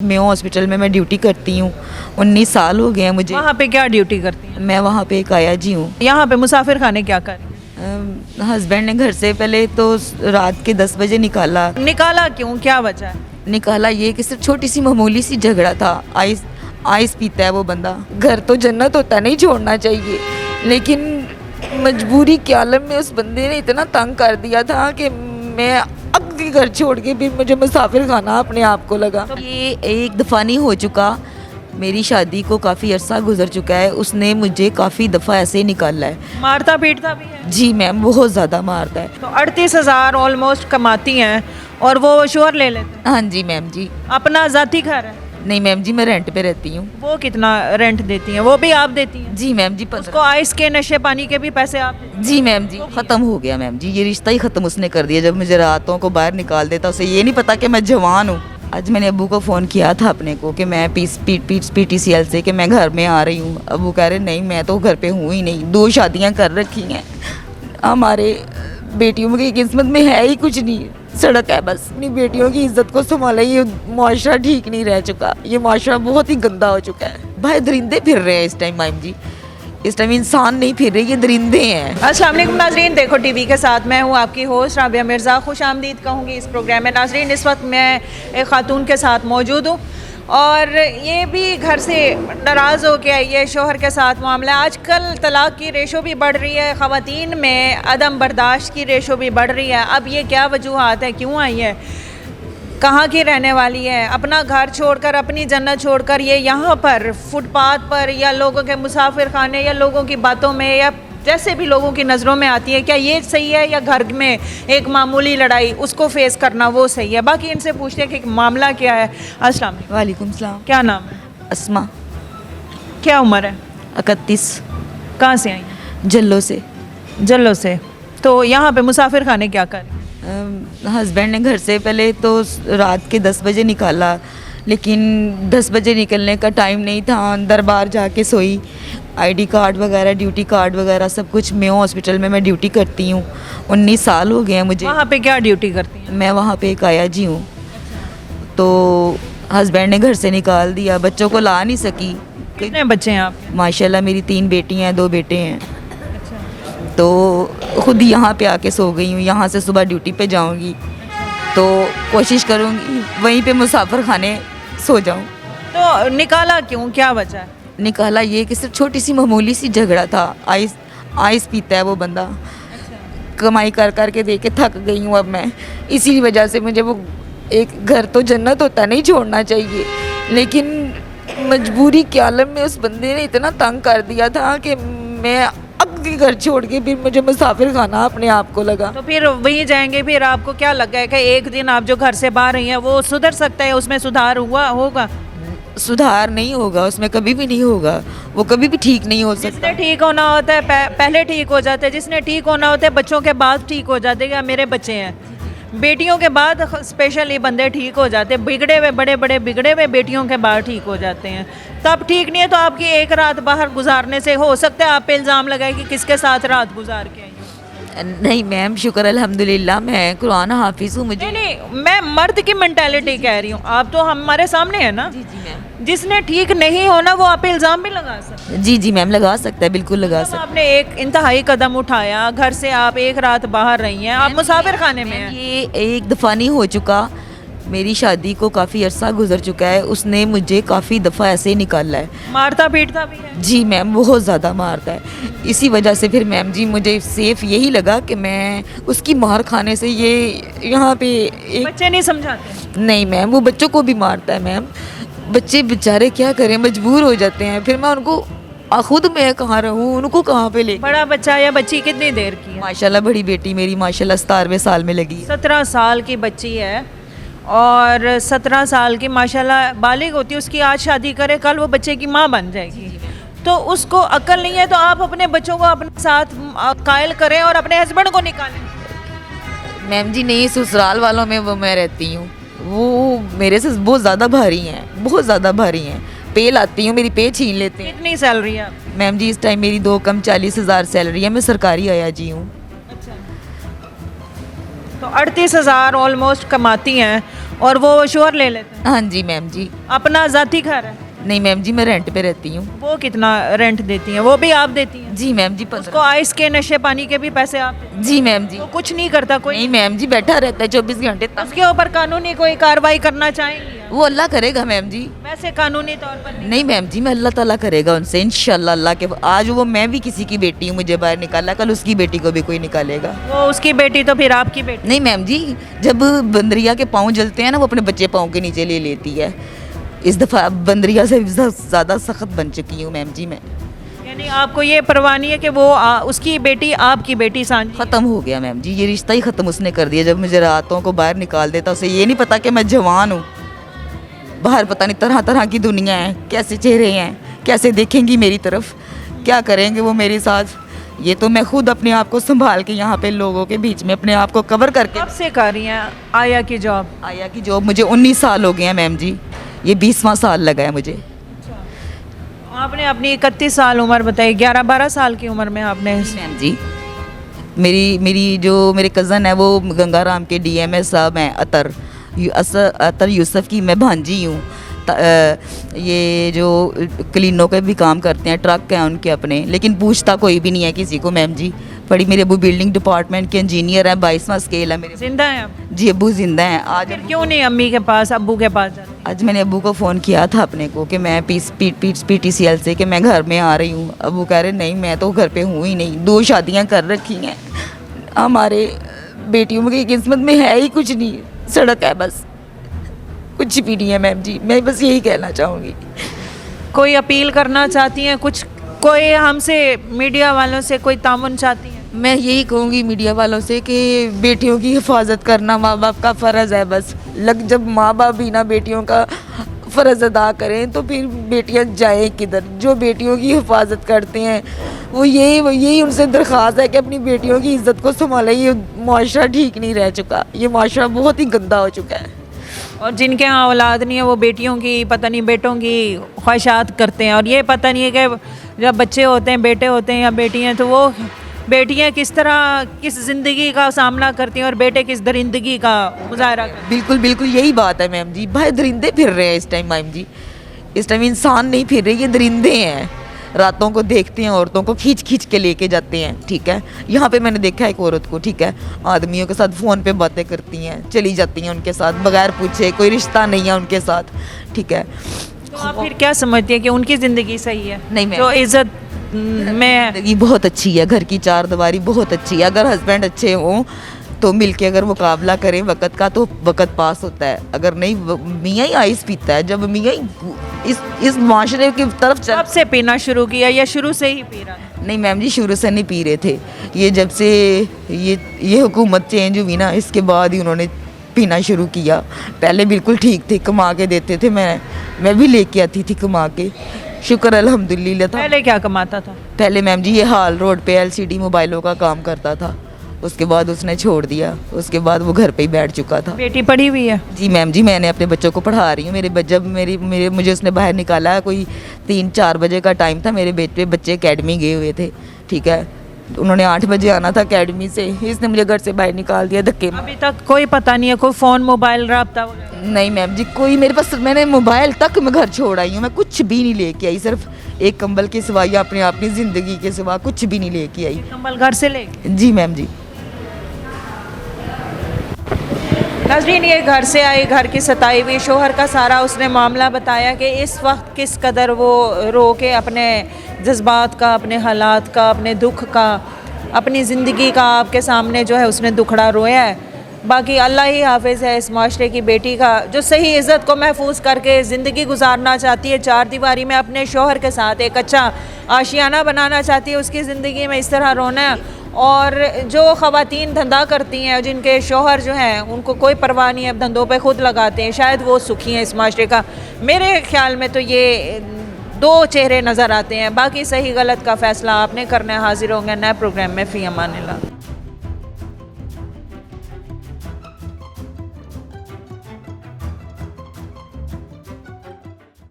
Mayo hospital में मैं duty करती हूँ। 19 साल हो गए हैं मुझे। वहाँ पे क्या ड्यूटी करती हैं? मैं वहाँ पे एक आया जी हूँ। यहाँ पे मुसाफिर खाने क्या कर रही हैं? हस्बैंड ने घर से पहले तो रात के 10 बजे निकाला। निकाला क्यों, क्या वजह है? निकाला ये कि सिर्फ छोटी सी मामूली सी झगड़ा था। आइस पीता है वो बंदा। घर तो जन्नत होता, नहीं छोड़ना चाहिए, लेकिन मजबूरी के आलम में उस बंदे ने इतना तंग कर दिया था कि मैं अगले घर छोड़ के भी मुझे मुसाफिर खाना अपने आप को लगा। ये एक दफ़ा नहीं हो चुका, मेरी शादी को काफ़ी अरसा गुजर चुका है। उसने मुझे काफ़ी दफ़ा ऐसे ही निकाला है। मारता पीटता भी है? जी मैम, बहुत ज़्यादा मारता है। तो 38,000 ऑलमोस्ट कमाती हैं और वो शोहर ले लेते हैं। हाँ जी मैम जी। अपना ज़ाती घर है? नहीं मैम जी, मैं रेंट पे रहती हूँ। वो कितना रेंट देती हैं? वो भी आप देती हैं? जी मैम जी। उसको आइस के नशे पानी के भी पैसे आप देती हैं? जी मैम जी, ख़त्म हो गया मैम जी, ये रिश्ता ही ख़त्म उसने कर दिया। जब मुझे रातों को बाहर निकाल देता, उसे ये नहीं पता कि मैं जवान हूँ। आज मैंने अबू को फ़ोन किया था अपने को कि मैं PTCL से कि मैं घर में आ रही हूँ। अबू कह रहे नहीं, मैं तो घर पे हूँ ही नहीं, 2 शादियाँ कर रखी हैं। हमारे बेटियों की किस्मत में है ही कुछ नहीं, सड़क है बस। अपनी बेटियों की इज्जत को संभाला। ये माशरा ठीक नहीं रह चुका, ये माशरा बहुत ही गंदा हो चुका है। भाई दरिंदे फिर रहे हैं इस टाइम मैम जी, इस टाइम इंसान नहीं फिर रहे, ये दरिंदे हैं। अस्सलाम वालेकुम नाजरीन, देखो टीवी के साथ मैं हूँ आपकी होस्ट राबिया मिर्ज़ा। खुश आमदीद कहूँगी इस प्रोग्राम में। नाजरीन, इस वक्त मैं एक खातून के साथ मौजूद हूँ और ये भी घर से नाराज़ हो के आई है, शोहर के साथ मामला। आजकल तलाक़ की रेशो भी बढ़ रही है, ख़वातीन में अदम बर्दाश्त की रेशो भी बढ़ रही है। अब ये क्या वजूहात है, क्यों आई है, कहाँ की रहने वाली है, अपना घर छोड़कर, अपनी जन्नत छोड़कर ये यहाँ पर फुटपाथ पर या लोगों के मुसाफिर खाने या लोगों की बातों में या जैसे भी लोगों की नज़रों में आती है, क्या ये सही है या घर में एक मामूली लड़ाई उसको फेस करना वो सही है? बाकी इनसे पूछते हैं कि मामला क्या है। अस्सलाम वालेकुम। वालेकुम सलाम। क्या नाम है? अस्मा। क्या उम्र है? 31। कहाँ से आई हैं? जल्लो से। जल्लो से। तो यहाँ पे मुसाफिर खाने क्या कर रही हैं? हस्बैंड ने घर से पहले तो रात के 10 बजे निकाला, लेकिन 10 बजे निकलने का टाइम नहीं था। अंदर बाहर जाके सोई। ID कार्ड वगैरह, ड्यूटी कार्ड वगैरह सब कुछ। मेयो हॉस्पिटल में मैं ड्यूटी करती हूँ। 19 साल हो गए हैं मुझे। वहाँ पे क्या ड्यूटी करती हैं? मैं वहाँ पे एक आया जी हूँ। तो हस्बैंड ने घर से निकाल दिया, बच्चों को ला नहीं सकी। कितने बच्चे हैं आपके? माशाल्लाह मेरी 3 बेटी हैं, 2 बेटे हैं। तो खुद ही यहाँ पे आके सो गई हूँ। यहाँ से सुबह ड्यूटी पे जाऊँगी तो कोशिश करूँगी वहीं पे मुसाफिर खाने सो जाऊँ। तो निकाला क्यों, क्या वजह है? निकाला ये कि सिर्फ छोटी सी मामूली सी झगड़ा था। आइस पीता है वो बंदा। कमाई कर कर के दे के थक गई हूँ अब मैं। इसी वजह से मुझे वो एक घर तो जन्नत होता, नहीं छोड़ना चाहिए, लेकिन मजबूरी के आलम में उस बंदे ने इतना तंग कर दिया था कि मैं अगले घर छोड़ के भी मुझे मुसाफिर खाना अपने आप को लगा। तो फिर वहीं जाएंगे। फिर आपको क्या लगा है कि एक दिन आप जो घर से बाहर रही हैं वो सुधर सकता है, उसमें सुधार हुआ होगा? सुधार नहीं होगा उसमें, कभी भी नहीं होगा। वो कभी भी ठीक नहीं हो सकता। जिसने ठीक होना होता है पहले ठीक हो जाते हैं। जिसने ठीक होना होता है बच्चों के बाद ठीक हो जाते हैं। मेरे बच्चे हैं, बेटियों के बाद स्पेशली बंदे ठीक हो जाते हैं। बिगड़े हुए बड़े बड़े बिगड़े हुए बेटियों के बाद ठीक हो जाते हैं। तब ठीक नहीं है तो आपकी एक रात बाहर गुजारने से हो सकता है आप पे इल्ज़ाम लगाए कि किसके साथ रात गुजार के आई। नहीं मैम, शुक्र अल्हम्दुलिल्लाह, मैं कुरान हाफिज हूँ। मुझे नहीं, मैं मर्द की मेंटालिटी कह रही हूँ। आप तो हमारे सामने है ना। जी मैम। जिसने ठीक नहीं होना वो आप पे इल्ज़ाम भी लगा सकते हैं। जी मैम, लगा सकता है, बिल्कुल लगा सकता है। आपने एक इंतहाई कदम उठाया, घर से आप एक रात बाहर रही हैं, आप मुसाफिर खाने में हैं। ये एक दफ़ा नहीं हो चुका, मेरी शादी को काफ़ी अरसा गुजर चुका है। उसने मुझे काफ़ी दफ़ा ऐसे ही निकाला है। मारता पीटता भी है? जी मैम, बहुत ज़्यादा मारता है। इसी वजह से फिर मैम जी मुझे सेफ़ यही लगा कि मैं उसकी मार खाने से ये यहाँ पे एक। बच्चे नहीं समझाते? नहीं मैम, वो बच्चों को भी मारता है मैम। बच्चे बेचारे क्या करें, मजबूर हो जाते हैं। फिर मैं उनको खुद मैं कहाँ रहूँ, उनको कहाँ पे ले। बड़ा बच्चा या बच्ची कितनी देर की है? माशाल्लाह बड़ी बेटी मेरी माशाल्लाह 17वें साल में लगी। 17 साल की बच्ची है और 17 साल की माशाल्लाह बालिग होती है। उसकी आज शादी करे, कल वो बच्चे की माँ बन जाएगी। तो उसको अक्ल नहीं है तो आप अपने बच्चों को अपने साथ कायल करें और अपने हस्बैंड को निकालें। मैम जी नहीं, ससुराल वालों में वो मैं रहती हूँ, वो मेरे से बहुत ज़्यादा भारी हैं, बहुत ज़्यादा भारी हैं। पे लाती हूँ, मेरी पे छीन लेते हैं। कितनी सैलरी है आपकी? मैम जी इस टाइम मेरी 2 कम 40,000 सैलरी है। मैं सरकारी आया जी हूँ। अच्छा। तो 38,000 ऑलमोस्ट कमाती हैं और वो शोहर ले लेते हैं? हाँ जी मैम जी। अपना ज़ाती घर है? नहीं मैम जी, मैं रेंट पे रहती हूँ। वो कितना रेंट देती हैं? वो भी आप देती हैं? जी मैम जी, उसको 15। आइस के नशे पानी के भी पैसे आप देती हैं? जी मैम जी। वो कुछ नहीं करता कोई? नहीं मैम जी, बैठा रहता है 24 घंटे तक। उसके ऊपर कानूनी कोई कार्रवाई करना चाहेंगी आप? वो अल्लाह करेगा मैम जी। वैसे कानूनी तौर पर नहीं? नहीं मैम जी, मैं अल्लाह ताला करेगा उनसे इंशाल्लाह। अल्लाह के आज वो मैं भी किसी की बेटी हूँ, मुझे बाहर निकाला, कल उसकी बेटी को भी कोई निकालेगा। वो उसकी बेटी तो फिर आपकी बेटी? नहीं मैम जी, जब बंदरिया के पाँव जलते हैं ना, वो अपने बच्चे पाँव के नीचे ले लेती है। इस दफ़ा बंदरिया से ज़्यादा सख्त बन चुकी हूँ मैम जी मैं। यानी आपको ये परवाह नहीं है कि वो उसकी बेटी आपकी बेटी सांझी? ख़त्म हो गया मैम जी, ये रिश्ता ही ख़त्म उसने कर दिया। जब मुझे रातों को बाहर निकाल देता, उसे ये नहीं पता कि मैं जवान हूँ। बाहर पता नहीं तरह तरह की दुनिया है, कैसे चेहरे हैं, कैसे देखेंगी मेरी तरफ, क्या करेंगे वो मेरे साथ। ये तो मैं खुद अपने आप को संभाल के यहाँ पे लोगों के बीच में अपने आप को कवर करके। कब से कर रही हैं आया की जॉब? आया की जॉब मुझे 19 साल हो गए हैं मैम जी, ये 20वां साल लगा है मुझे। आपने अपनी 31 साल उम्र बताई, 11-12 साल की उम्र में आपने? मैम जी, मेरी जो मेरे कज़न है वो गंगाराम के डीएमएस साहब हैं, अतर यूसुफ की मैं भांजी हूँ। ये जो क्लीनों के भी काम करते हैं, ट्रक हैं उनके अपने, लेकिन पूछता कोई भी नहीं है किसी को मैम जी। बड़ी मेरे अबू बिल्डिंग डिपार्टमेंट के इंजीनियर हैं, 22वां स्केल है मेरे। जिंदा हैं आप? जी अबू जिंदा हैं। आज फिर क्यों नहीं अम्मी के पास, अब्बू के पास जाती? आज मैंने अबू को फ़ोन किया था अपने को कि मैं PTCL से कि मैं घर में आ रही हूँ। अबू कह रहे नहीं, मैं तो घर पे हूँ ही नहीं, 2 शादियाँ कर रखी हैं, हमारे बेटियों की किस्मत में है ही कुछ नहीं, सड़क है बस, कुछ भी नहीं है मैम जी। मैं बस यही कहना चाहूँगी। कोई अपील करना चाहती हैं कुछ? कोई हमसे मीडिया वालों से कोई तामुन चाहती हैं? मैं यही कहूँगी मीडिया वालों से कि बेटियों की हिफाजत करना माँ बाप का फ़र्ज़ है बस। जब माँ बाप भी ना बेटियों का फ़र्ज़ अदा करें तो फिर बेटियाँ जाएँ किधर। जो बेटियों की हिफाजत करते हैं वो यही उनसे दरख्वास्त है कि अपनी बेटियों की इज़्ज़त को संभालें। ये माशरा ठीक नहीं रह चुका, ये माशरा बहुत ही गंदा हो चुका है। और जिनके यहाँ औलाद नहीं है वो बेटियों की, पता नहीं बेटों की ख्वाहिशात करते हैं, और ये पता नहीं है कि जब बच्चे होते हैं, बेटे होते हैं या बेटियाँ, तो वो बेटियाँ किस तरह किस ज़िंदगी का सामना करती हैं और बेटे किस दरिंदगी का मुजाहरा करते हैं। बिल्कुल बिल्कुल यही बात है मैम जी। भाई दरिंदे फिर रहे हैं इस टाइम मैम जी, इस टाइम इंसान नहीं फिर रहे, ये दरिंदे हैं। रातों को देखते हैं, औरतों को खींच खींच के लेके जाते हैं, ठीक है। यहाँ पे मैंने देखा एक औरत को, ठीक है, आदमियों के साथ फ़ोन पे बातें करती हैं, चली जाती हैं उनके साथ बगैर पूछे, कोई रिश्ता नहीं है उनके साथ, ठीक है। तो आप फिर क्या समझती हैं कि उनकी ज़िंदगी सही है? नहीं मैम, जो इज़्ज़त में ज़िंदगी बहुत अच्छी है, घर की चारदीवारी बहुत अच्छी है। अगर हस्बैंड अच्छे हों तो मिलके अगर मुकाबला करें वक़्त का तो वक़्त पास होता है। अगर नहीं, मियाँ ही आइस पीता है। जब मियाँ ही इस माशरे की तरफ कब से पीना शुरू किया या शुरू से ही पी रहा था? नहीं मैम जी, शुरू से नहीं पी रहे थे। ये जब से ये हुकूमत चेंज हुई ना, इसके बाद ही उन्होंने पीना शुरू किया। पहले बिल्कुल ठीक थे, कमा के देते थे, मैं भी लेके आती थी कमा के, शुक्र अल्हम्दुलिल्लाह था। पहले क्या कमाता था? पहले मैम जी ये हाल रोड पे LCD मोबाइलों का काम करता था, उसके बाद उसने छोड़ दिया, उसके बाद वो घर पे ही बैठ चुका था। बेटी पढ़ी हुई है? जी मैम जी, मैंने अपने बच्चों को पढ़ा रही हूँ। जब मुझे उसने बाहर निकाला, कोई 3-4 बजे का टाइम था, मेरे बच्चे एकेडमी गए हुए थे, ठीक है। उन्होंने 8 बजे आना था एकेडमी से, इसने मुझे घर से बाहर निकाल दिया धक्के। अभी तक कोई पता नहीं है, कोई फ़ोन मोबाइल रब्ता वगैरह? नहीं मैम जी, कोई मेरे पास, मैंने मोबाइल तक मैं घर छोड़ आई हूँ, मैं कुछ भी नहीं लेके आई, सिर्फ एक कंबल के सिवा या अपनी ज़िंदगी के सिवा कुछ भी नहीं लेके आई। कंबल घर से ले? जी मैम जी। नाज़रीन, ये घर से आई, घर की सताई हुई शोहर का सारा उसने मामला बताया कि इस वक्त किस कदर वो रो के अपने जज्बात का, अपने हालात का, अपने दुख का, अपनी ज़िंदगी का आपके सामने जो है उसने दुखड़ा रोया है। बाकी अल्लाह ही हाफिज़ है इस माशरे की बेटी का, जो सही इज़्ज़त को महफूज करके ज़िंदगी गुजारना चाहती है, चार दीवारी में अपने शोहर के साथ एक अच्छा आशियाना बनाना चाहती है। उसकी ज़िंदगी में इस तरह रोना है। और जो ख़वातीन धंधा करती हैं, जिनके शोहर जो हैं उनको कोई परवाह नहीं है, धंधों पे खुद लगाते हैं, शायद वो सुखी हैं इस माशरे का। मेरे ख्याल में तो ये 2 चेहरे नज़र आते हैं। बाकी सही गलत का फ़ैसला आपने करना है। हाजिर होंगे नए प्रोग्राम में। फ़ी अमानिल्लाह।